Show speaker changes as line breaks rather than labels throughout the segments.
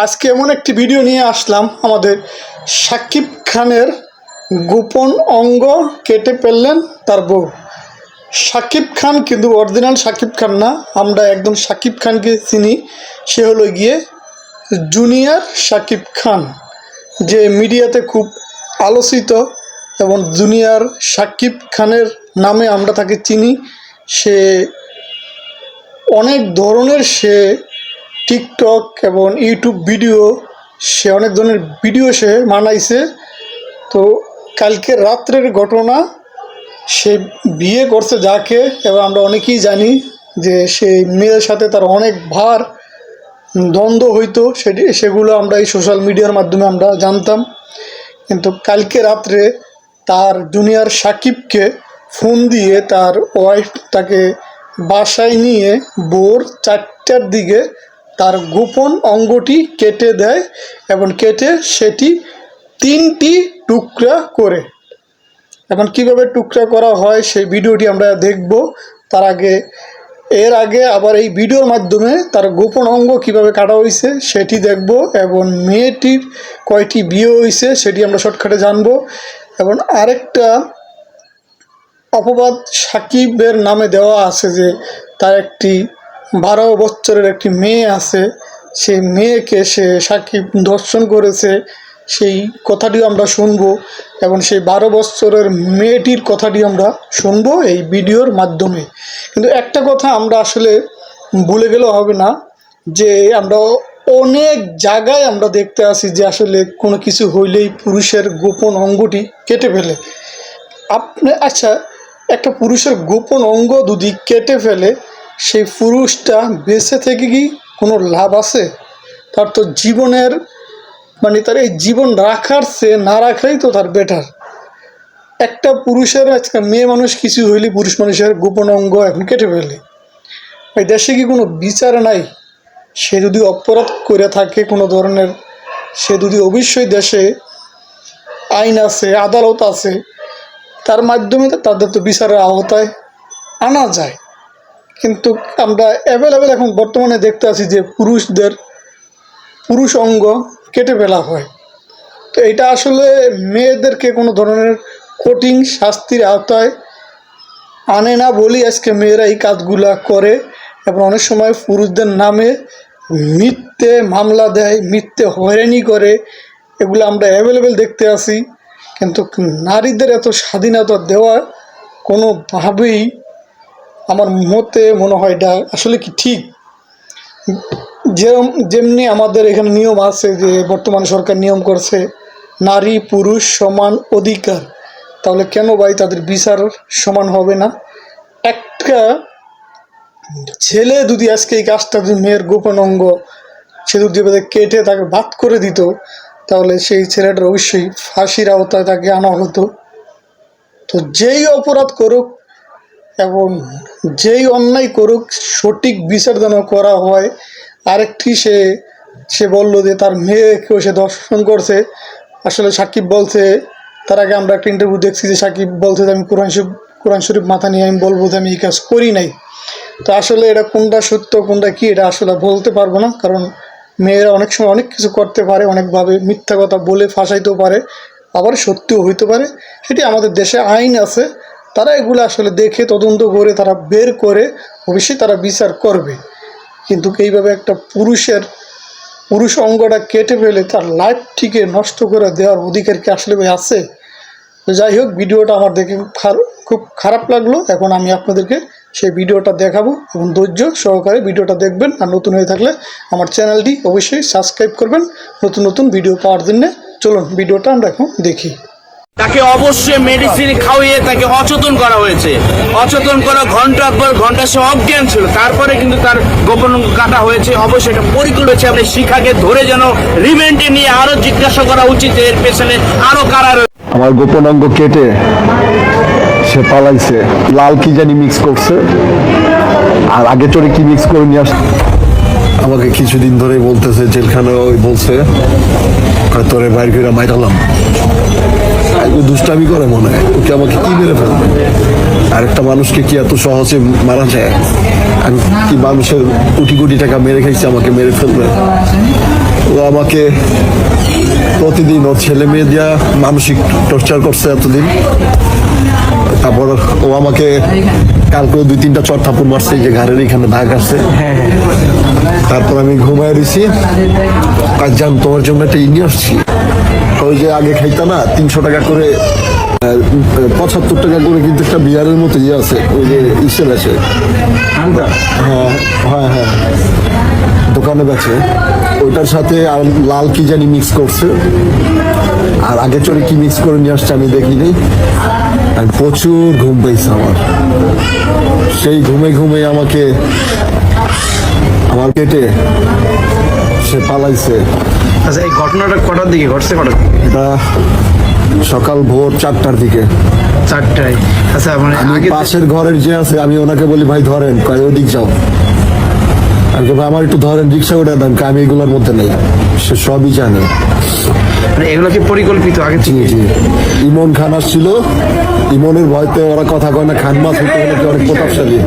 আজকে এমন একটি ভিডিও নিয়ে আসলাম আমাদের শাকিব খানের গোপন অঙ্গ কেটে ফেললেন তার বউ। শাকিব খান কিন্তু অরিজিনাল শাকিব খান না, আমরা একদম শাকিব খানকে চিনি। সে হলো গিয়ে জুনিয়র শাকিব খান, যে মিডিয়াতে খুব আলোচিত এবং জুনিয়র শাকিব খানের নামে আমরা তাকে চিনি। সে অনেক ধরনের টিকটক এবং ইউটিউব ভিডিও, সে অনেক ধরনের ভিডিও সে বানাইছে। তো কালকে রাত্রের ঘটনা, সে বিয়ে করছে যাকে, এবং আমরা অনেকেই জানি যে সেই মেয়ের সাথে তার অনেকবার দ্বন্দ্ব হইতো, সেগুলো আমরা এই সোশ্যাল মিডিয়ার মাধ্যমে আমরা জানতাম। কিন্তু কালকে রাত্রে তার জুনিয়র সাকিবকে ফোন দিয়ে তার ওয়াইফ তাকে বাসায় নিয়ে ভোর 4টার দিকে তার গোপন অঙ্গটি কেটে দেয় এবং কেটে সেটি 3টি টুকরা করে। এখন কীভাবে টুকরা করা হয় সেই ভিডিওটি আমরা দেখব। এর আগে আবার এই ভিডিওর মাধ্যমে তার গোপন অঙ্গ কিভাবে কাটা হয়েছে সেটি দেখব, এবং মেয়েটির কয়টি বিয়ে হয়েছে সেটি আমরা শর্টকাটে জানব। এবং আরেকটা অপবাদ সাকিবের নামে দেওয়া আছে যে তার একটি 12 বছরের একটি মেয়ে আছে, সেই মেয়েকে সাকিব ধর্ষণ করেছে, সেই কথাটিও আমরা শুনবো। এবং সেই 12 বছরের মেয়েটির কথাটি আমরা শুনবো এই ভিডিওর মাধ্যমে। কিন্তু একটা কথা আমরা আসলে ভুলে গেলেও হবে না, যে আমরা অনেক জায়গায় আমরা দেখতে আসি যে আসলে কোনো কিছু হইলেই পুরুষের গোপন অঙ্গটি কেটে ফেলে। আচ্ছা, একটা পুরুষের গোপন অঙ্গ যদি কেটে ফেলে, সেই পুরুষটা বেঁচে থেকে কি কোনো লাভ আছে? তার তো জীবনের তার এই জীবন রাখার চেয়ে না রাখাই তো তার বেটার। একটা পুরুষের আজকে মেয়ে মানুষ কিছু হইলে পুরুষ মানুষের গোপন অঙ্গ এখন কেটে ফেলে। এই দেশে কি কোনো বিচার নাই? সে যদি অপরাধ করে থাকে কোনো ধরনের, সে যদি অবশ্যই দেশে আইন আছে, আদালত আছে, তার মাধ্যমে তাদের তো বিচারের আওতায় আনা যায়। কিন্তু আমরা অ্যাভেলেবেল এখন বর্তমানে দেখতে আছি যে পুরুষ অঙ্গ কেটে ফেলা হয়। তো এটা আসলে মেয়েদেরকে কোনো ধরনের কঠিন শাস্তির আওতায় আনে না বলেই আজকে মেয়েরা এই কাজগুলা করে, এবং অনেক সময় পুরুষদের নামে মিথ্যে মামলা দেয়, মিথ্যে হয়রানি করে, এগুলো আমরা অ্যাভেলেবেল দেখতে আসি। কিন্তু নারীদের এত স্বাধীনতা দেওয়া কোনোভাবেই আমার মতে মনে হয় এটা আসলে কি ঠিক? যেমনি আমাদের এখানে নিয়ম আছে যে বর্তমান সরকার নিয়ম করছে নারী পুরুষ সমান অধিকার, তাহলে কেন ভাই তাদের বিচার সমান হবে না? একটা ছেলে যদি আজকে এই কাজটা, যদি মেয়ের গোপন অঙ্গ সে যদি কেটে তাকে বাদ করে দিত, তাহলে সেই ছেলেটার অবশ্যই ফাঁসির আওতায় তাকে আনা হতো। তো যেই অপরাধ করুক এবং যেই অন্যায় করুক, সঠিক বিচার যেন করা হয়। আরেকটি সে বলল যে তার মেয়েকেও সে ধর্ষণ করছে। আসলে সাকিব বলছে, তার আগে আমরা একটা ইন্টারভিউ দেখছি যে সাকিব বলছে যে আমি কোরআন শরীফ মাথা নিয়ে আমি বলবো যে আমি এই কাজ করি নাই। তো আসলে এটা কোনটা সত্য কোনটা কি এটা আসলে বলতে পারবো না, কারণ মেয়েরা অনেক সময় অনেক কিছু করতে পারে, অনেকভাবে মিথ্যা কথা বলে ফাঁসাইতেও পারে, আবার সত্যিও হইতে পারে। সেটি আমাদের দেশে আইন আছে, তারা এগুলো আসলে দেখে তদন্ত করে তারা বের করে অবশ্যই তারা বিচার করবে। কিন্তু এইভাবে একটা পুরুষ অঙ্গটা কেটে ফেলে তার লাইফটিকে নষ্ট করে দেওয়ার অধিকার কি আসলে আছে? তো যাই হোক, ভিডিওটা আমার দেখে খুব খারাপ লাগলো। এখন আমি আপনাদেরকে সেই ভিডিওটা দেখাবো, এবং ধৈর্য সহকারে ভিডিওটা দেখবেন। আর নতুন হয়ে থাকলে আমার চ্যানেলটি অবশ্যই সাবস্ক্রাইব করবেন নতুন নতুন ভিডিও পাওয়ার জন্য। চলুন ভিডিওটা আমরা এখন দেখি।
তাকে অবশ্যই মেডিসিন খাওয়িয়ে তাকে অচেতন করা হয়েছে। অচেতন করা ঘন্টার পর ঘন্টা সে অজ্ঞান ছিল, তারপরে কিন্তু তার গোপন কাটা হয়েছে। অবশ্যই এটা পরিকল্পিত হয়েছে। আপনি শিখাকে ধরে যেন রিমান্ডে নিয়ে আরো জিজ্ঞাসা করা উচিত, এর পেছনে আরো কারা।
আমার গোপন অঙ্গ কেটে সে পালাইছে, লাল কি জানি মিক্স করছে, আর আগে চড়ে কি মিক্স করে নিয়ে আসছে। আমাকে কিছুদিন ধরে বলতেছে, জেলখানে বলছে তোরে বাইর করে মাইরালাম। দুষ্টামি করে মনে হয়, ওকে আমাকে কি মেরে ফেলবে? আরেকটা মানুষকে কি এত সহজে মারা যায়? আমি কি মানুষের কোটি কোটি টাকা মেরে খাইছি, আমাকে মেরে ফেলবে? ও আমাকে প্রতিদিন ওর ছেলে মেয়ে দিয়া মানসিক টর্চার করছে এতদিন। তারপর ও আমাকে কালকেও 2-3টা চট থাপ্পড় মারছে, যে ঘাড়ের এখানে দাগ আছে। তারপর আমি ঘুমায় দিছি, আর জান তোমার জন্য একটা ইনি আসছি। ওই যে আগে খাইতা না 300 টাকা করে, 75 টাকা করে কিন্তু একটা বিয়ারের মতো ইয়ে আছে, ওই যে ইসেল আছে। হ্যাঁ হ্যাঁ হ্যাঁ, দোকানে বেচে। ওইটার সাথে আর লাল কি জানি মিক্স করছে, আর আগে চড়ে কি মিক্স করে নিয়ে আসছে আমি দেখিনি। আর প্রচুর ঘুম পেয়েছে আমার। সেই ঘুমে ঘুমে আমাকে আমার পেটে সে পালাইছে।
আচ্ছা, এই ঘটনাটা কটার দিকে ঘটছে?
এটা সকাল ভোর 4টার দিকে।
4টায়? আচ্ছা, মানে
আমি
আগে
পাশের ঘরের যে আছে, আমি ওনাকে বলি ভাই ধরেন, কয় ওদিক যাও। আমি বলি, ভাই আমার একটু ধরেন, রিক্সা উঠে দেন, আমি এগুলোর মধ্যে নেই। সে সবই জানে।
মানে এগুলো কি পরিকল্পিত আগে থেকে?
জি, ইমন খান আসছিল, ইমনের ভয়তে ওরা কথা কয় না। খান মাসুদ নাকি অনেক প্রতাপশালী।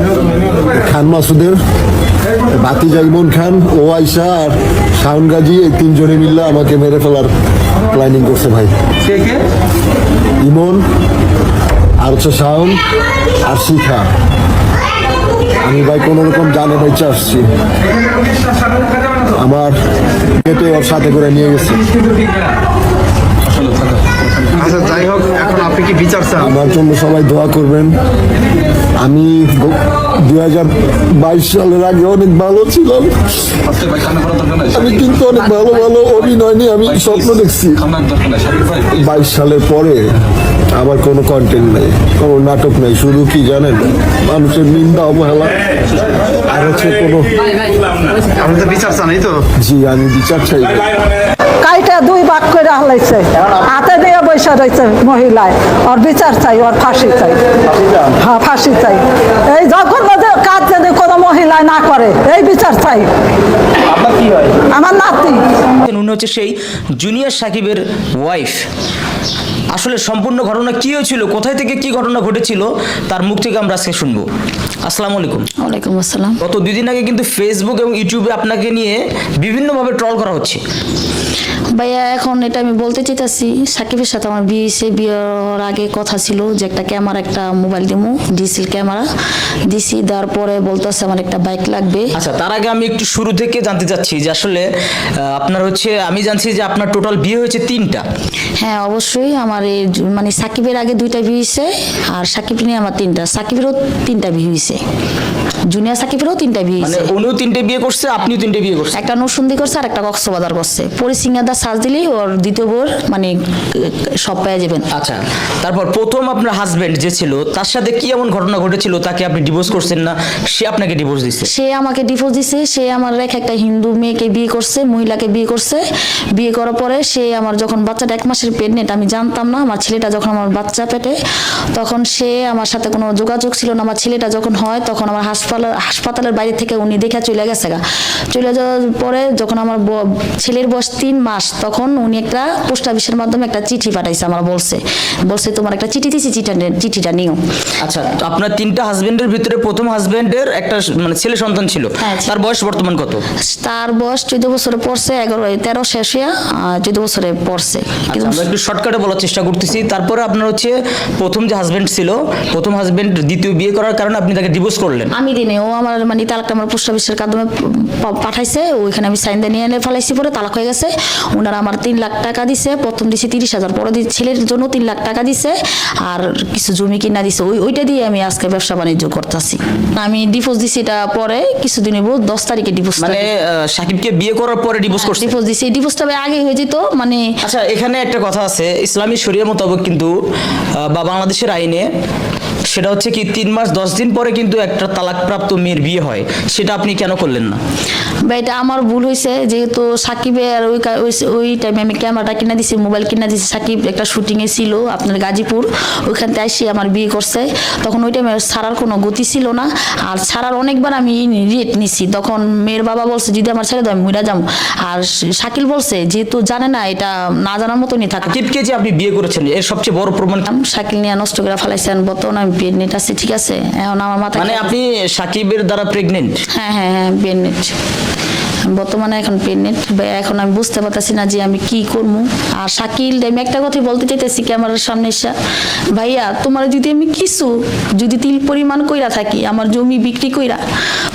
খান মাসুদের ভাতিজা ইমন খান, ও আইসা আর শাওন গাজী, এই 3 জনে মিললে আমাকে মেরে ফেলার প্ল্যানিং করছে ভাই।
কে কে?
ইমন, আর হচ্ছে শাওন আর শিখা। আমি ভাই কোন রকম জানে বাইচা আসছি। আমার পেটে ওর সাথে করে নিয়ে গেছে।
আচ্ছা, যাই হোক, এখন আপনি কি বিচার চান?
আমার জন্য সবাই দোয়া করবেন। আমি 2022 সালের আগে অনেক ভালো ছিলাম। আমি কিন্তু অনেক ভালো ভালো অভিনয় নিয়ে আমি স্বপ্ন দেখছি। 22 সালের পরে আমার কোনো কন্টেন্ট নেই, কোনো নাটক নেই। শুধু কি জানেন, মানুষের নিন্দা অবহেলা, আর হচ্ছে কোনো।
আপনি তো বিচার চান, এই তো?
জি, আমি বিচার চাই।
কাইটা 2 ভাগ করে হালাইছে, হাতে দিয়ে বৈশা রয়েছে মহিলায়। ওর বিচার চাই, ওর ফাঁসি চাই। হ্যাঁ, ফাঁসি চাই। এই যখন কাজ যদি কোনো মহিলায় না করে, এই বিচার চাই। আমার নাতি।
উনি হচ্ছে সেই জুনিয়র সাকিবের ওয়াইফ। আসলে সম্পূর্ণ ঘটনা কি হয়েছিল, কোথায় থেকে কি ঘটনা ঘটেছিল, তার মুখ থেকে আমরা আজকে শুনবো। আসসালামু আলাইকুম।
ওয়ালাইকুম আসসালাম।
গত 2 দিন আগে কিন্তু ফেসবুক এবং ইউটিউবে আপনাকে নিয়ে বিভিন্নভাবে ট্রল করা হচ্ছে।
ভাইয়া, এখন এটা আমি বলতে চাইতেছি, সাকিবের সাথে আমার বিয়ের আগে কথা ছিল যে একটা ক্যামেরা, একটা মোবাইল দিমু, ডিএসএল ক্যামেরা দিছি। দেওয়ার পরে বলতেছে আমার একটা বাইক লাগবে।
আচ্ছা, তার আগে আমি একটু শুরু থেকে জানতে চাচ্ছি যে আসলে আপনার হচ্ছে, আমি জানছি যে আপনার টোটাল বিয়ে হয়েছে 3টা।
হ্যাঁ, অবশ্যই। আমার এই মানে সাকিবের আগে 2টা বিয়ে হয়েছে, আর সাকিব নিয়ে আমার 3টা। সাকিবেরও 3টা বিয়ে হয়েছে, জুনিয়র সাকিবেরও 3টা বিয়ে
মানে
হয়েছে।
উনিও 3টে বিয়ে করছে, আপনিও 3টে বিয়ে করছেন।
একটা নরসিংদী করছে আর একটা কক্সবাজার করছে। পরিসিংহাদা সার্চ দিলেই ওর দ্বিতীয় বোর মানে সব পেয়ে যাবেন।
আচ্ছা, তারপর প্রথম আপনার হাজবেন্ড যে ছিল, তার সাথে কি এমন ঘটনা ঘটেছিল তাকে আপনি ডিভোর্স করছেন না, সে আপনাকে ডিভোর্স দিচ্ছে?
সে আমাকে ডিভোর্স দিছে। সে আমার রেখে একটা হিন্দু মেয়েকে বিয়ে করছে, মহিলাকে বিয়ে করছে। বিয়ে করার পরে সে আমার যখন বাচ্চাটা 1 মাসের প্রেগনেন্ট, আমি জানতাম না। আমার ছেলেটা যখন আমার বাচ্চা পেটে, তখন সে আমার সাথে কোনো যোগাযোগ ছিল না। আমার ছেলেটা যখন হয়, তখন আমার হাসপাতালের বাইরে থেকে উনি দেখে চলে গেছে গা। চলে যাওয়ার পরে যখন আমার ছেলের বয়স 3 মাস, তখন উনি একটা পোস্ট অফিসের মাধ্যমে একটা চিঠি পাঠাইছে। আমার বলছে তোমার একটা চিঠি দিছি, চিঠিটা নিও।
আচ্ছা, তো আপনার 3টা হাজবেন্ডের ভিতরে প্রথম হাজবেন্ডের একটা মানে ছেলে সন্তান ছিল,
হ্যাঁ,
তার বয়স বর্তমান কত?
তার বয়স 14 বছরে পড়ছে, 13 শেষ হইয়া 14 বছরে পড়ছে।
আচ্ছা, আমরা একটু শর্টকাটে বলার চেষ্টা করতেছি। তারপরে আপনার হচ্ছে প্রথম যে হাজবেন্ড ছিল, প্রথম হাজবেন্ড দ্বিতীয় বিয়ে করার কারণে আপনি তাকে ডিভোর্স করলেন।
আমি দিনে ও আমার মানে তালাকটা আমার পোস্ট অফিসের মাধ্যমে পাঠাইছে। ওইখানে আমি সাইন দিয়ে নিয়ে এনে ফেলাইছি, পরে তালাক হয়ে গেছে। ওনারা আমার 3 লাখ টাকা দিছে। প্রথম দিছে 30,000, পরে ছেলের জন্য 3 লাখ টাকা দিছে, আর কিছু জমি কিনা দিছে। ওইটা দিয়ে আমি আজকে ব্যবসা বাণিজ্য করতেছি। আমি ডিভোর্স দিছি, এটা পরে কিছুদিন হইব, 10 তারিখে ডিভোর্স।
মানে সাকিবকে বিয়ে করার পরে ডিভোর্স করছে?
ডিভোর্স দিছি। এই ডিভোর্সটা আগে হয়ে যেত মানে।
আচ্ছা, এখানে একটা কথা আছে, ইসলামী শরিয়া মোতাবেক কিন্তু বা বাংলাদেশের আইনে সেটা হচ্ছে কি 3 মাস 10 দিন পরে কিন্তু একটা তালাকপ্রাপ্ত মেয়ের বিয়ে হয়। সেটা আপনি কেন করলেন না?
বা এটা আমার ভুল হয়েছে, যেহেতু সাকিবের ওই টাইমে আমি ক্যামেরাটা কিনা দিছি, মোবাইল কিনা দিছি। সাকিব একটা শুটিংয়ে ছিল আপনার গাজীপুর, ওইখান থেকে এসে আমার বিয়ে করছে। তখন ওই টাইমে ছাড়ার কোনো গতি ছিল না, আর ছাড়ার অনেকবার আমি রেট নিছি। তখন মেয়ের বাবা বলছে যদি আমার ছেড়ে দাও আমি মরে যাবো। আর শাকিল বলছে যেহেতু জানে না, এটা না জানার মতনই থাকে।
সাকিবকে যে আপনি বিয়ে করেছেন এর সবচেয়ে বড় প্রমাণ?
শাকিল নিয়ে নষ্ট করে ফেলাইছেন, বর্তমানে আমি প্রেগনেন্ট আছি। ঠিক আছে, এখন আমার মাথা
মানে আপনি সাকিবের দ্বারা প্রেগনেন্ট?
হ্যাঁ, প্রেগনেন্ট। বর্তমানে এখন প্রেগনেন্ট। এখন আমি বুঝতে পারতেছি না যে আমি কি করবো। আর শাকিল আমি একটা কথা বলতে চাইতেছি ক্যামেরার সামনে এসে, ভাইয়া তোমার যদি আমি কিছু যদি তিল পরিমাণ কইরা থাকি, আমার জমি বিক্রি কইরা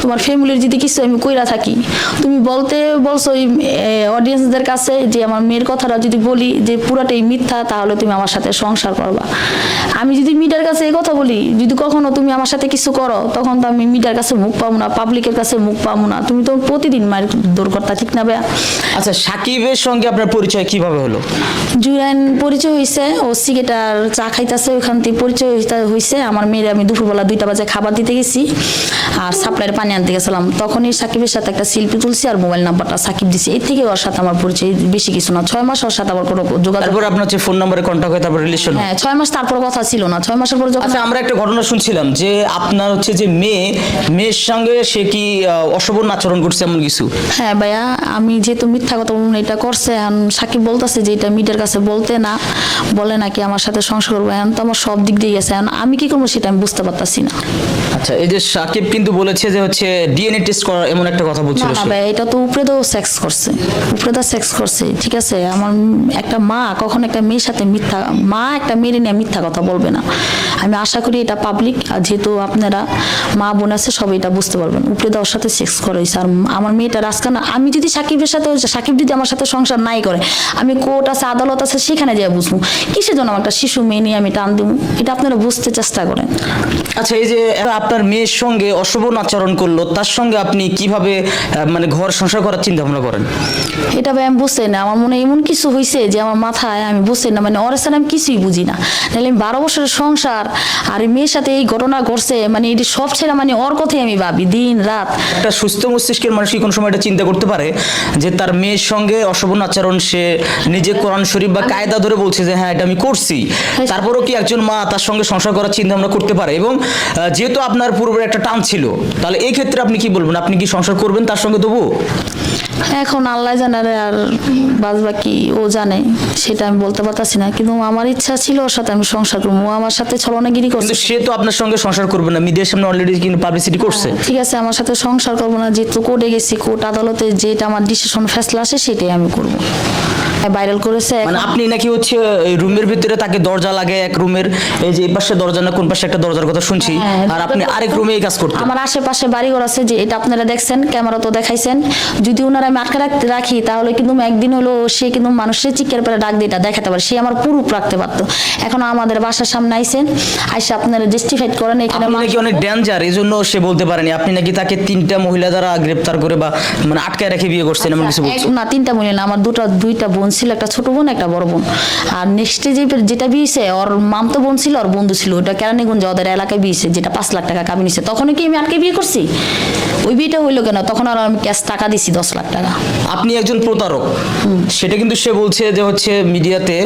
তোমার ফ্যামিলির যদি কিছু আমি কইরা থাকি, তুমি বলছো ওই অডিয়েন্সদের কাছে যে আমার মেয়ের কথাটা যদি বলি যে পুরাটাই মিথ্যা, তাহলে তুমি আমার সাথে সংসার করবা। আমি যদি মিডিয়ার কাছে এই কথা বলি, যদি কখনো তুমি আমার সাথে কিছু করো, তখন তো আমি মিডিয়ার কাছে মুখ পাবো না, পাবলিকের কাছে মুখ পাবো না। তুমি তো প্রতিদিন মায়ের দৌড় করতা, ঠিক না ভাইয়া?
আচ্ছা, সাকিবের সঙ্গে আপনার পরিচয় কিভাবে হলো?
জুরাইন পরিচয় হয়েছে, ও সিগারেটার চা খাইতেছে, ওইখান থেকে পরিচয় হয়েছে। আমার মেয়ের আমি দুপুরবেলা 2টা বাজে খাবার দিতে গেছি আর সাপ্লাইয়ের পানি আনতে গেছিলাম, তখনই সাকিবের সাথে একটা সেলফি তুলছি আর মোবাইল নাম্বারটা সাকিব দিছি। এর থেকে ওর সাথে আমার পরিচয়, বেশি কিছু না। 6 মাস ওর সাথে আমার কোনো যোগাযোগ।
তারপর আপনার হচ্ছে ফোন নাম্বারে কন্ট্যাক্ট হয়, তারপর রিলেশন।
হ্যাঁ, 6 মাস তারপর কথা ছিল না। 6 মাসের পর যখন
আচ্ছা, আমরা একটা ঘটনা শুনছিলাম যে আপনার হচ্ছে যে মেয়ের সঙ্গে সে কি অশোভন আচরণ করছে এমন কিছু?
হ্যাঁ ভাইয়া, আমি যেহেতু মিথ্যা কথা বলবো না, এটা করছে। এখন সাকিব বলতেছে যে এটা মিডিয়ার কাছে বলতে না, বলে নাকি আমার সাথে সংসার করবো। এখন তো আমার সব দিক দিয়ে গেছে, এখন আমি কি করবো সেটা আমি বুঝতে পারতাছি না।
আচ্ছা, এই যে সাকিব কিন্তু বলেছে যে হচ্ছে ডিএনএ টেস্ট করার এমন একটা কথা বলছিল
না না
সে।
ভাই, এটা তো উপরে তো সেক্স করছে, উপরে তো সেক্স করছে, ঠিক আছে। আমার একটা মা কখন একটা মেয়ের সাথে মিথ্যা, মা একটা মেয়ের নিয়ে মিথ্যা কথা বলবে না। আমি আশা করি এটা পাবলিক, আর যেহেতু আপনারা মা বোন আছে সবাই এটা বুঝতে পারবেন। উপরে তো ওর সাথে সেক্স করেছে। আর আমার মেয়েটা রাজকান, আমি যদি সাকিবের সাথে, সাকিব যদি আমার সাথে সংসার নাই করে, আমি কোর্ট আছে, আদালত আছে, সেখানে যাই বুঝবো কিসের জন্য আমার একটা শিশু মেয়ে নিয়ে আমি টান দেবো। এটা আপনারা বুঝতে চেষ্টা করেন।
আচ্ছা, এই যে আপনার মেয়ের সঙ্গে অশোভন আচরণ করলো, তার সঙ্গে আপনি কিভাবে মানে ঘর সংসার করার চিন্তা ভাবনা করেন?
এটা ভাই আমি বুঝতে না, আমার মনে হয় এমন কিছু হয়েছে যে আমার মাথায় আমি বুঝতে না, মানে ওর সাথে আমি কিছুই বুঝি না। নাহলে আমি 12 বছরের সংসার আর এই মেয়ের সাথে এই ঘটনা ঘটছে, মানে এটি সব ছেড়ে মানে ওর কথাই আমি ভাবি দিন রাত।
একটা সুস্থ মস্তিষ্কের মানুষ কি কোনো সময় এটা চিন্তা করতে পারে যে তার মেয়ের সঙ্গে অশোভন আচরণ, সে নিজে কোরআন শরীফ বা কায়দা ধরে বলছে যে হ্যাঁ এটা আমি করছি, তারপরেও কি একজন মা তার সঙ্গে সংসার করার চিন্তা ভাবনা করতে পারে? এবং যেহেতু আপনার পূর্বের একটা টান ছিল, তাহলে এই ক্ষেত্রে আপনি কি বলবেন? আপনি কি সংসার করবেন তার সঙ্গে তবু?
এখন আল্লাহ জানে আর বাকি ও জানে, সেটা আমি বলতে পারতাছি না। কিন্তু আমার ইচ্ছা ছিল ওর সাথে আমি সংসার করবো। ও আমার সাথে ছলনাগিরি করছে।
কিন্তু সে তো আপনার সঙ্গে সংসার করবে না, মিডিয়ার সামনে অলরেডি কিন্তু পাবলিসিটি করছে।
ঠিক আছে, আমার সাথে সংসার করবো না, যেহেতু কোর্টে গেছি, কোর্ট আদালতে যেটা আমার ডিসিশন ফেসলা আসে সেটাই আমি করবো। ভাইরাল করেছে
মানে আপনি নাকি হচ্ছে রুমের ভিতরে তাকে দরজা লাগে, এক রুমের এই যে এই পাশে দরজা না কোন পাশে একটা দরজার কথা শুনছি, আর আপনি আরেক রুমে এই কাজ করতেন।
আমার আশেপাশে বাড়িঘর আছে, যে এটা আপনারা দেখছেন, ক্যামেরা তো দেখাইছেন। যদি ওনারা আমি আটকে রাখি, তাহলে কিন্তু একদিন হলো সে কিন্তু মানুষের চিকের পরে ডাক দিয়ে এটা দেখাতে পারে, সে আমার পুরুপ রাখতে পারতো। এখন আমাদের বাসার সামনে আইসেন, আইসা আপনারা জাস্টিফাইড করেন এখানে
আপনি নাকি অনেক ডেঞ্জার, এই জন্য সে বলতে পারেনি। আপনি নাকি তাকে 3টা মহিলা দ্বারা গ্রেফতার করে বা মানে আটকায় রেখে বিয়ে করছেন এমন কিছু বলছেন?
না, 3টা মহিলা না, আমার দুইটা বোন ছিল, একটা ছোট বোন একটা বড় বোন। আর নেক্সটে যেটা বিয়েছে, ওর মামতো বোন ছিল, ওর বন্ধু ছিল, ওটা কেরানীগঞ্জ ওদের এলাকায় বিয়েছে, যেটা 5 লাখ টাকা কাবিন নিছে। তখন কি আমি আটকে বিয়ে করছি? ওই বিয়েটা হইলো কেন? তখন আর আমি ক্যাশ টাকা দিছি 10 লাখ টাকা।
আপনি একজন প্রতারক, সেটা কিন্তু সে বলছে যে হচ্ছে মিডিয়াতে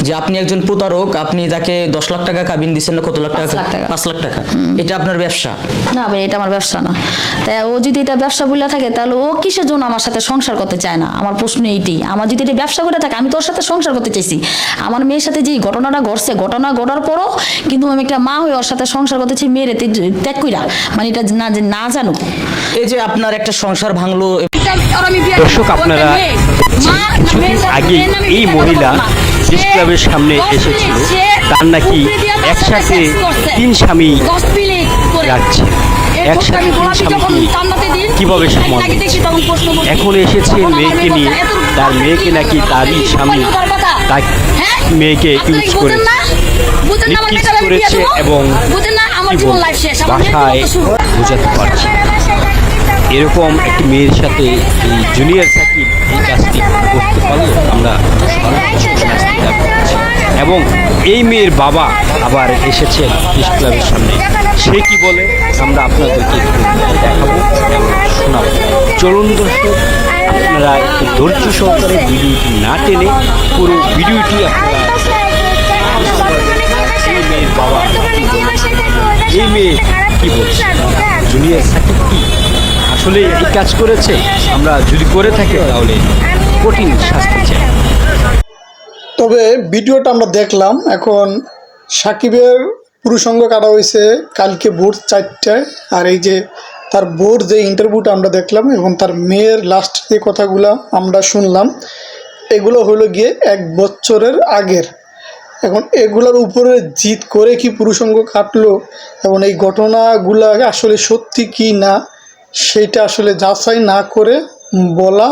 যে আপনি একজন প্রতারক, আপনি তাকে 10 লাখ টাকা কাবিন দিচ্ছেন না কত লাখ টাকা?
5 লাখ টাকা।
5 লাখ টাকা। এটা আপনার ব্যবসা?
না ভাই, এটা আমার ব্যবসা না। তাই ও যদি এটা ব্যবসা বলে থাকে, তাহলে ও কিসের জন্য আমার সাথে সংসার করতে চায় না? আমার প্রশ্ন এইটাই। আমার যদি এটা ব্যবসা করে থাকে, আমি তোর সাথে সংসার করতে চাইছি। আমার মেয়ের সাথে যে ঘটনাটা ঘটছে, ঘটনা ঘটার পরও কিন্তু আমি একটা মা হয়ে ওর সাথে সংসার করতে চাই, মেয়ের ত্যাগ কইরা, মানে এটা না জানুক।
এই যে আপনার একটা সংসার ভাঙলো।
দর্শক, আপনারা কিছুদিন আগে এই মহিলা প্রেস ক্লাবের সামনে এসেছিল, তার নাকি একসাথে 3 স্বামী রাখছে। একসাথে 3 স্বামীকে কিভাবে সামাল দিচ্ছে? এখন এসেছে মেয়েকে নিয়ে, তার মেয়েকে নাকি তারই স্বামী তার মেয়েকে ইউজ করেছে, নিকিস করেছে এবং বাসায় বোঝাতে পারছে। এরকম একটি মেয়ের সাথে এই জুনিয়র সাকিব এই কাজটি করতে পারলে আমরা এবং এই মেয়ের বাবা আবার এসেছেন প্রেস ক্লাবের সামনে। সে কি বলে আমরা আপনাদেরকে দেখাবো এবং শোনাবো। চলুন দর্শক, আপনারা একটু ধৈর্য সহকারে ভিডিওটি না টেনে পুরো ভিডিওটি আপনারা এই মেয়ের বাবা এই মেয়ে কি বলছে, জুনিয়র সাকিব কি আসলে এই কাজ করেছে? আমরা যদি করে থাকি তাহলে কঠিন শাস্তি চাই।
তবে ভিডিওটা আমরা দেখলাম। এখন সাকিবের পুরুষঙ্গ কাটা হয়েছে কালকে ভোর 4টায়, আর এই যে তার বোর যে ইন্টারভিউটা আমরা দেখলাম এবং তার মেয়ের লাস্ট যে কথাগুলো আমরা শুনলাম, এগুলো হলো গিয়ে 1 বছরের আগের। এখন এগুলোর উপরে জিদ করে কি পুরুষাঙ্গ কাটলো এবং এই ঘটনাগুলো আসলে সত্যি কি না সেটা আসলে যাচাই না করে বলা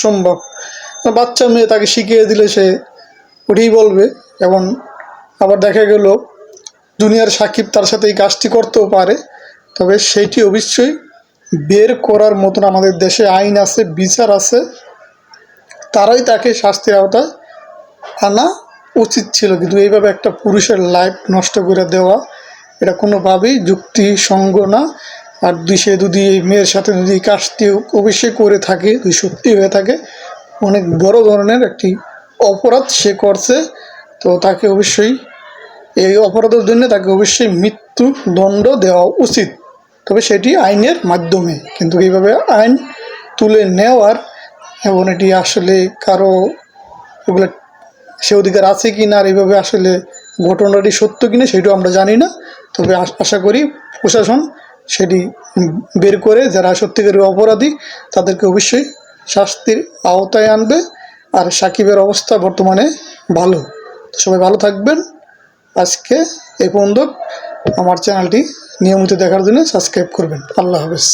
সম্ভব। বাচ্চা মেয়ে, তাকে শিখিয়ে দিলে সে ওটাই বলবে। এবং আবার দেখা গেল জুনিয়র সাকিব তার সাথে এই কাজটি করতেও পারে, তবে সেইটি অবশ্যই বের করার মতন আমাদের দেশে আইন আছে, বিচার আছে, তারাই তাকে শাস্তির আওতায় আনা উচিত ছিল। কিন্তু এইভাবে একটা পুরুষের লাইফ নষ্ট করে দেওয়া, এটা কোনোভাবেই যুক্তিসঙ্গ না। আর সে যদি এই মেয়ের সাথে যদি কাজটি অবশ্যই করে থাকে, যদি সত্যি হয়ে থাকে, অনেক বড় ধরনের একটি অপরাধ সে করছে। তো তাকে অবশ্যই এই অপরাধের জন্য তাকে অবশ্যই মৃত্যুদণ্ড দেওয়া উচিত, তবে সেটি আইনের মাধ্যমে। কিন্তু এইভাবে আইন তুলে নেওয়ার এবং এটি আসলে কারো এগুলো সে অধিকার আছে কি না, আর এইভাবে আসলে ঘটনাটি সত্য কিনা সেটাও আমরা জানি না। তবে আশা করি প্রশাসন সেটি বের করে যারা সত্যিকারের অপরাধী তাদেরকে অবশ্যই শাস্তির আওতায় আনবে। আর সাকিবের অবস্থা বর্তমানে ভালো। তো সবাই ভালো থাকবেন। আজকে এই পর্যন্ত। আমার চ্যানেলটি নিয়মিত দেখার জন্য সাবস্ক্রাইব করবেন। আল্লাহ হাফেজ।